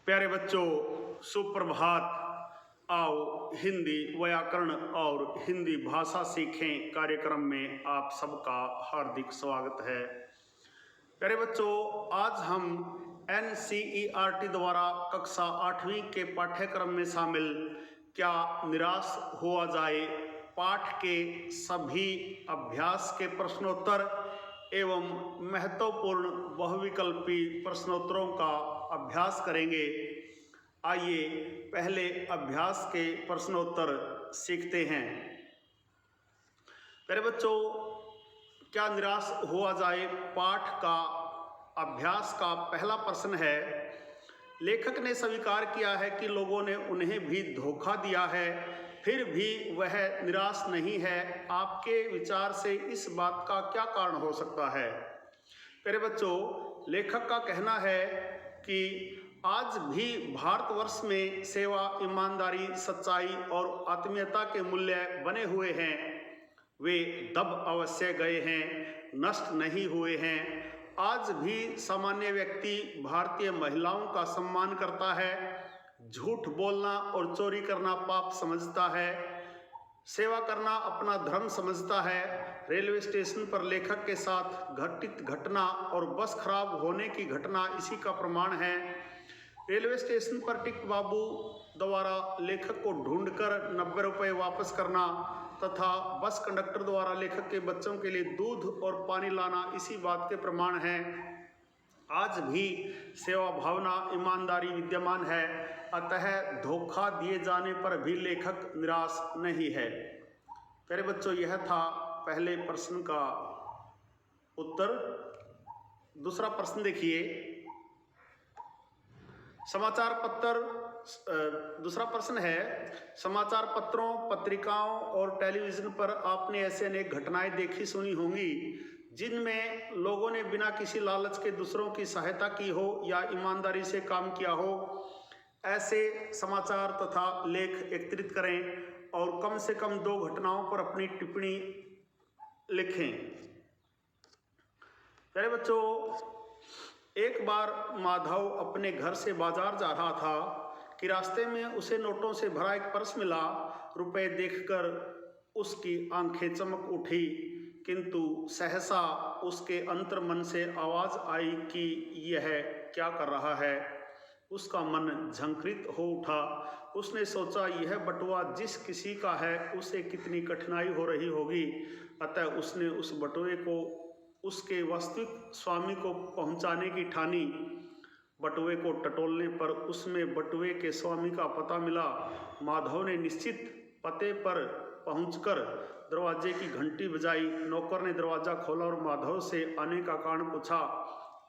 प्यारे बच्चों, सुप्रभात। आओ हिंदी व्याकरण और हिंदी भाषा सीखें कार्यक्रम में आप सबका हार्दिक स्वागत है। प्यारे बच्चों, आज हम NCERT द्वारा कक्षा 8वीं के पाठ्यक्रम में शामिल क्या निराश हुआ जाए पाठ के सभी अभ्यास के प्रश्नोत्तर एवं महत्वपूर्ण बहुविकल्पी प्रश्नोत्तरों का अभ्यास करेंगे। आइए पहले अभ्यास के प्रश्नोत्तर सीखते हैं। प्यारे बच्चों, क्या निराश हुआ जाए पाठ का अभ्यास का पहला प्रश्न है। लेखक ने स्वीकार किया है कि लोगों ने उन्हें भी धोखा दिया है, फिर भी वह निराश नहीं है। आपके विचार से इस बात का क्या कारण हो सकता है? प्यारे बच्चों, लेखक का कहना है कि आज भी भारतवर्ष में सेवा, ईमानदारी, सच्चाई और आत्मीयता के मूल्य बने हुए हैं। वे दब अवश्य गए हैं, नष्ट नहीं हुए हैं। आज भी सामान्य व्यक्ति भारतीय महिलाओं का सम्मान करता है, झूठ बोलना और चोरी करना पाप समझता है, सेवा करना अपना धर्म समझता है। रेलवे स्टेशन पर लेखक के साथ घटित घटना और बस खराब होने की घटना इसी का प्रमाण है। रेलवे स्टेशन पर टिकट बाबू द्वारा लेखक को ढूंढकर 90 रुपये वापस करना तथा बस कंडक्टर द्वारा लेखक के बच्चों के लिए दूध और पानी लाना इसी बात के प्रमाण हैं। आज भी सेवा भावना, ईमानदारी विद्यमान है, अतः धोखा दिए जाने पर भी लेखक निराश नहीं है। प्यारे बच्चों, यह था पहले प्रश्न का उत्तर। दूसरा प्रश्न देखिए। समाचार पत्र, दूसरा प्रश्न है, समाचार पत्रों, पत्रिकाओं और टेलीविज़न पर आपने ऐसे अनेक घटनाएं देखी सुनी होंगी जिनमें लोगों ने बिना किसी लालच के दूसरों की सहायता की हो या ईमानदारी से काम किया हो। ऐसे समाचार तथा लेख एकत्रित करें और कम से कम 2 घटनाओं पर अपनी टिप्पणी लिखें। प्यारे बच्चों, एक बार माधव अपने घर से बाजार जा रहा था कि रास्ते में उसे नोटों से भरा एक पर्स मिला। रुपए देखकर उसकी आंखें चमक उठी, किंतु सहसा उसके अंतर्मन से आवाज आई कि यह क्या कर रहा है। उसका मन झंकृत हो उठा। उसने सोचा, यह बटुआ जिस किसी का है उसे कितनी कठिनाई हो रही होगी। अतः उसने उस बटुए को उसके वास्तविक स्वामी को पहुंचाने की ठानी। बटुए को टटोलने पर उसमें बटुए के स्वामी का पता मिला। माधव ने निश्चित पते पर पहुंचकर दरवाजे की घंटी बजाई। नौकर ने दरवाजा खोला और माधव से आने का कारण पूछा।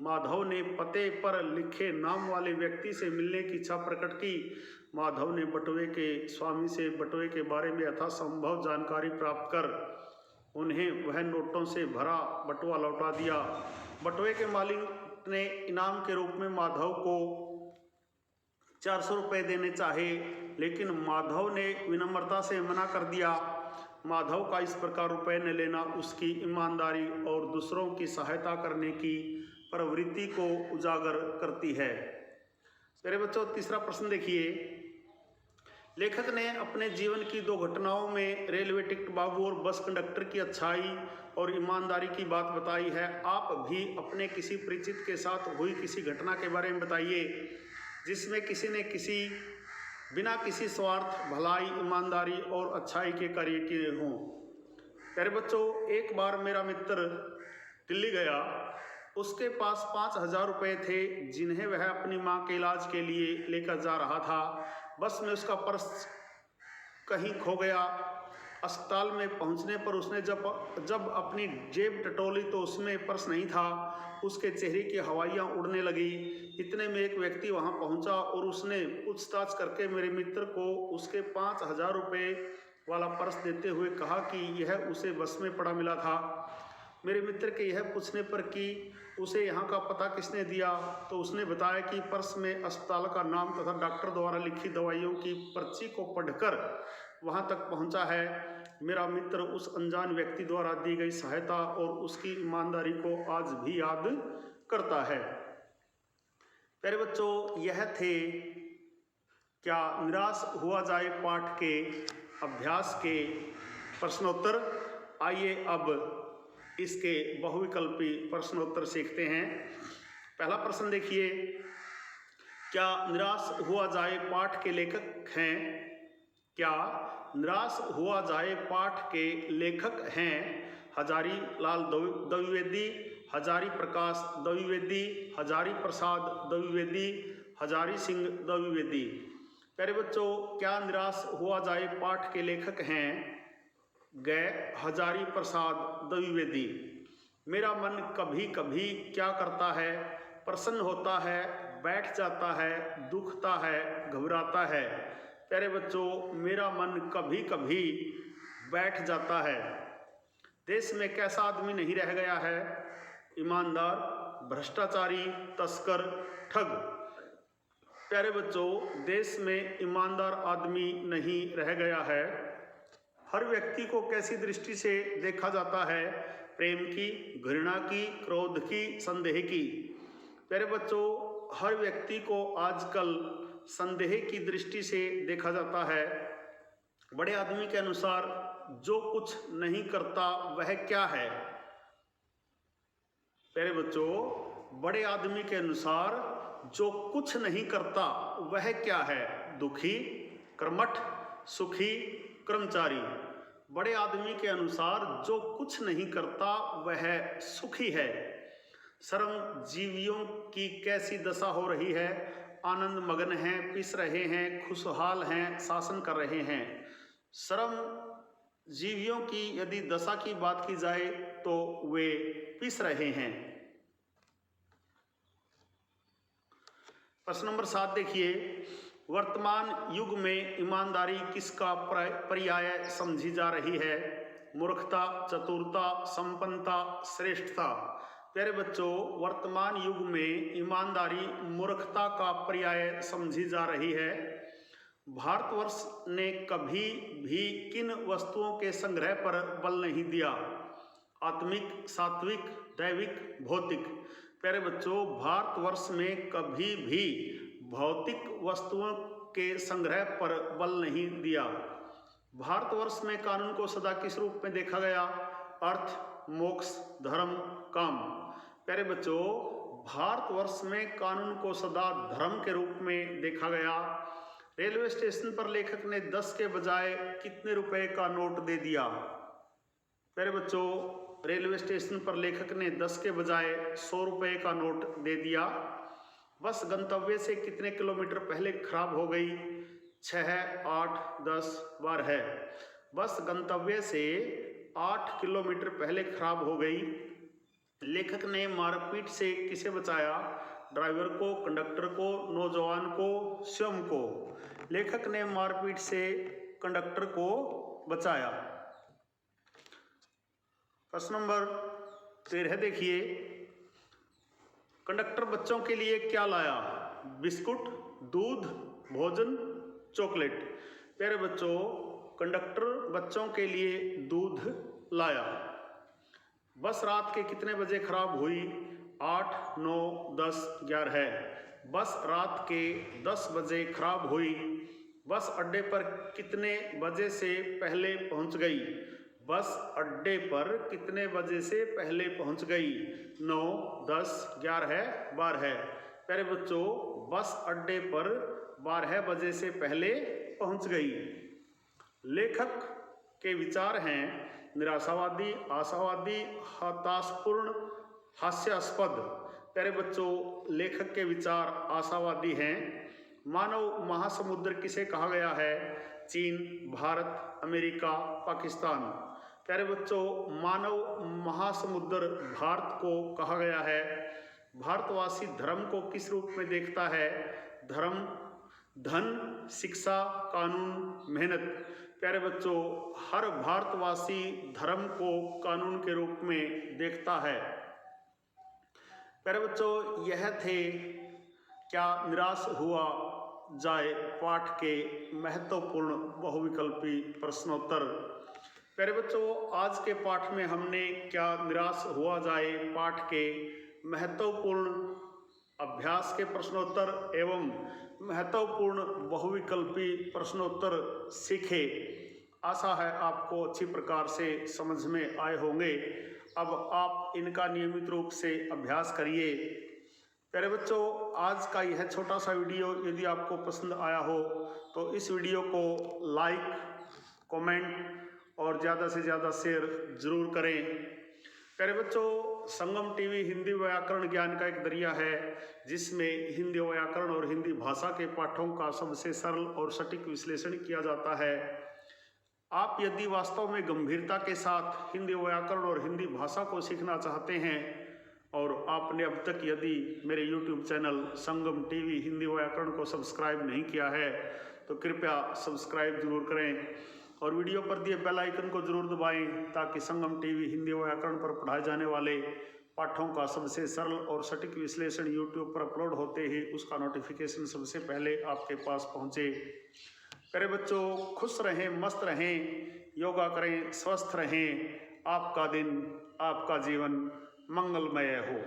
माधव ने पते पर लिखे नाम वाले व्यक्ति से मिलने की इच्छा प्रकट की। माधव ने बटुए के स्वामी से बटुए के बारे में यथासंभव जानकारी प्राप्त कर उन्हें वह नोटों से भरा बटुआ लौटा दिया। बटुए के मालिक ने इनाम के रूप में माधव को 400 रुपये देने चाहे, लेकिन माधव ने विनम्रता से मना कर दिया। माधव का इस प्रकार रुपये न लेना उसकी ईमानदारी और दूसरों की सहायता करने की प्रवृत्ति को उजागर करती है। मेरे बच्चों, तीसरा प्रश्न देखिए। लेखक ने अपने जीवन की 2 घटनाओं में रेलवे टिकट बाबू और बस कंडक्टर की अच्छाई और ईमानदारी की बात बताई है। आप भी अपने किसी परिचित के साथ हुई किसी घटना के बारे में बताइए जिसमें किसी ने बिना किसी स्वार्थ, भलाई, ईमानदारी और अच्छाई के कार्य किए हों। प्यारे बच्चों, एक बार मेरा मित्र दिल्ली गया। उसके पास 5000 रुपये थे जिन्हें वह अपनी माँ के इलाज के लिए लेकर जा रहा था। बस में उसका पर्स कहीं खो गया। अस्पताल में पहुंचने पर उसने जब अपनी जेब टटोली तो उसमें पर्स नहीं था। उसके चेहरे की हवाइयाँ उड़ने लगी। इतने में एक व्यक्ति वहां पहुंचा और उसने पूछताछ करके मेरे मित्र को उसके 5000 रुपये वाला पर्स देते हुए कहा कि यह उसे बस में पड़ा मिला था। मेरे मित्र के यह पूछने पर कि उसे यहाँ का पता किसने दिया, तो उसने बताया कि पर्स में अस्पताल का नाम तथा डॉक्टर द्वारा लिखी दवाइयों की पर्ची को पढ़कर वहाँ तक पहुँचा है। मेरा मित्र उस अनजान व्यक्ति द्वारा दी गई सहायता और उसकी ईमानदारी को आज भी याद करता है। प्यारे बच्चों, यह थे क्या निराश हुआ जाए पाठ के अभ्यास के प्रश्नोत्तर। आइए अब इसके बहुविकल्पी प्रश्नोत्तर सीखते हैं। पहला प्रश्न देखिए, क्या निराश हुआ जाए पाठ के लेखक हैं? क्या निराश हुआ जाए पाठ के लेखक हैं हजारी लाल द्विवेदी, हजारी प्रकाश द्विवेदी, हजारी प्रसाद द्विवेदी, हजारी सिंह द्विवेदी। प्यारे बच्चों, क्या निराश हुआ जाए पाठ के लेखक हैं गए हजारी प्रसाद द्विवेदी। मेरा मन कभी कभी क्या करता है? प्रसन्न होता है, बैठ जाता है, दुखता है, घबराता है। प्यारे बच्चों, मेरा मन कभी कभी बैठ जाता है। देश में कैसा आदमी नहीं रह गया है? ईमानदार, भ्रष्टाचारी, तस्कर, ठग। प्यारे बच्चों, देश में ईमानदार आदमी नहीं रह गया है। हर व्यक्ति को कैसी दृष्टि से देखा जाता है? प्रेम की, घृणा की, क्रोध की, संदेह की। प्यारे बच्चों, हर व्यक्ति को आजकल संदेह की दृष्टि से देखा जाता है। बड़े आदमी के अनुसार जो कुछ नहीं करता वह क्या है? प्यारे बच्चों, बड़े आदमी के अनुसार जो कुछ नहीं करता वह क्या है? दुखी, कर्मठ, सुखी, कर्मचारी। बड़े आदमी के अनुसार जो कुछ नहीं करता वह सुखी है। श्रम जीवियों की कैसी दशा हो रही है? आनंद मगन हैं, पिस रहे हैं, खुशहाल हैं, शासन कर रहे हैं। श्रम जीवियों की यदि दशा की बात की जाए तो वे पिस रहे हैं। प्रश्न नंबर 7 देखिए, वर्तमान युग में ईमानदारी किसका पर्याय समझी जा रही है? मूर्खता, चतुरता, संपन्नता, श्रेष्ठता। प्यारे बच्चों, वर्तमान युग में ईमानदारी मूर्खता का पर्याय समझी जा रही है। भारतवर्ष ने कभी भी किन वस्तुओं के संग्रह पर बल नहीं दिया? आत्मिक, सात्विक, दैविक, भौतिक। प्यारे बच्चों, भारतवर्ष में कभी भी भौतिक वस्तुओं के संग्रह पर बल नहीं दिया। भारतवर्ष में कानून को सदा किस रूप में देखा गया? अर्थ, मोक्ष, धर्म, काम। प्यारे बच्चों, भारतवर्ष में कानून को सदा धर्म के रूप में देखा गया। रेलवे स्टेशन पर लेखक ने 10 के बजाय कितने रुपए का नोट दे दिया? प्यारे बच्चों, रेलवे स्टेशन पर लेखक ने 10 के बजाय 100 रुपए का नोट दे दिया। बस गंतव्य से कितने किलोमीटर पहले खराब हो गई? 6, 8, 10, 12। बस गंतव्य से 8 किलोमीटर पहले खराब हो गई। लेखक ने मारपीट से किसे बचाया? ड्राइवर को, कंडक्टर को, नौजवान को, स्वयं को। लेखक ने मारपीट से कंडक्टर को बचाया। प्रश्न नंबर 13 देखिए, कंडक्टर बच्चों के लिए क्या लाया? बिस्कुट, दूध, भोजन, चॉकलेट। प्यारे बच्चों, कंडक्टर बच्चों के लिए दूध लाया। बस रात के कितने बजे खराब हुई? 8, 9, 10, 11। बस रात के 10 बजे खराब हुई। बस अड्डे पर कितने बजे से पहले पहुंच गई? बस अड्डे पर कितने बजे से पहले पहुंच गई? 9, 10, 11, 12। प्यारे बच्चों, बस अड्डे पर 12 बजे से पहले पहुंच गई। लेखक के विचार हैं निराशावादी, आशावादी, हताशपूर्ण, हास्यास्पद। प्यारे बच्चों, लेखक के विचार आशावादी हैं। मानव महासमुद्र किसे कहा गया है? चीन, भारत, अमेरिका, पाकिस्तान। प्यारे बच्चों, मानव महासमुद्र भारत को कहा गया है। भारतवासी धर्म को किस रूप में देखता है? धर्म, धन, शिक्षा, कानून, मेहनत। प्यारे बच्चों, हर भारतवासी धर्म को कानून के रूप में देखता है। प्यारे बच्चों, यह थे क्या निराश हुआ जाए पाठ के महत्वपूर्ण बहुविकल्पी प्रश्नोत्तर। प्यारे बच्चों, आज के पाठ में हमने क्या निराश हुआ जाए पाठ के महत्वपूर्ण अभ्यास के प्रश्नोत्तर एवं महत्वपूर्ण बहुविकल्पी प्रश्नोत्तर सीखे। आशा है आपको अच्छी प्रकार से समझ में आए होंगे। अब आप इनका नियमित रूप से अभ्यास करिए। प्यारे बच्चों, आज का यह छोटा सा वीडियो यदि आपको पसंद आया हो तो इस वीडियो को लाइक, कमेंट और ज़्यादा से ज़्यादा शेयर जरूर करें। प्यारे बच्चों, संगम टीवी हिंदी व्याकरण ज्ञान का एक दरिया है जिसमें हिंदी व्याकरण और हिंदी भाषा के पाठों का सबसे सरल और सटीक विश्लेषण किया जाता है। आप यदि वास्तव में गंभीरता के साथ हिंदी व्याकरण और हिंदी भाषा को सीखना चाहते हैं और आपने अब तक यदि मेरे YouTube चैनल संगम टीवी हिंदी व्याकरण को सब्सक्राइब नहीं किया है तो कृपया सब्सक्राइब जरूर करें और वीडियो पर दिए बेल आइकन को जरूर दबाएं ताकि संगम टीवी हिंदी व्याकरण पर पढ़ाए जाने वाले पाठों का सबसे सरल और सटीक विश्लेषण YouTube पर अपलोड होते ही उसका नोटिफिकेशन सबसे पहले आपके पास पहुंचे। प्यारे बच्चों, खुश रहें, मस्त रहें, योगा करें, स्वस्थ रहें। आपका दिन, आपका जीवन मंगलमय हो।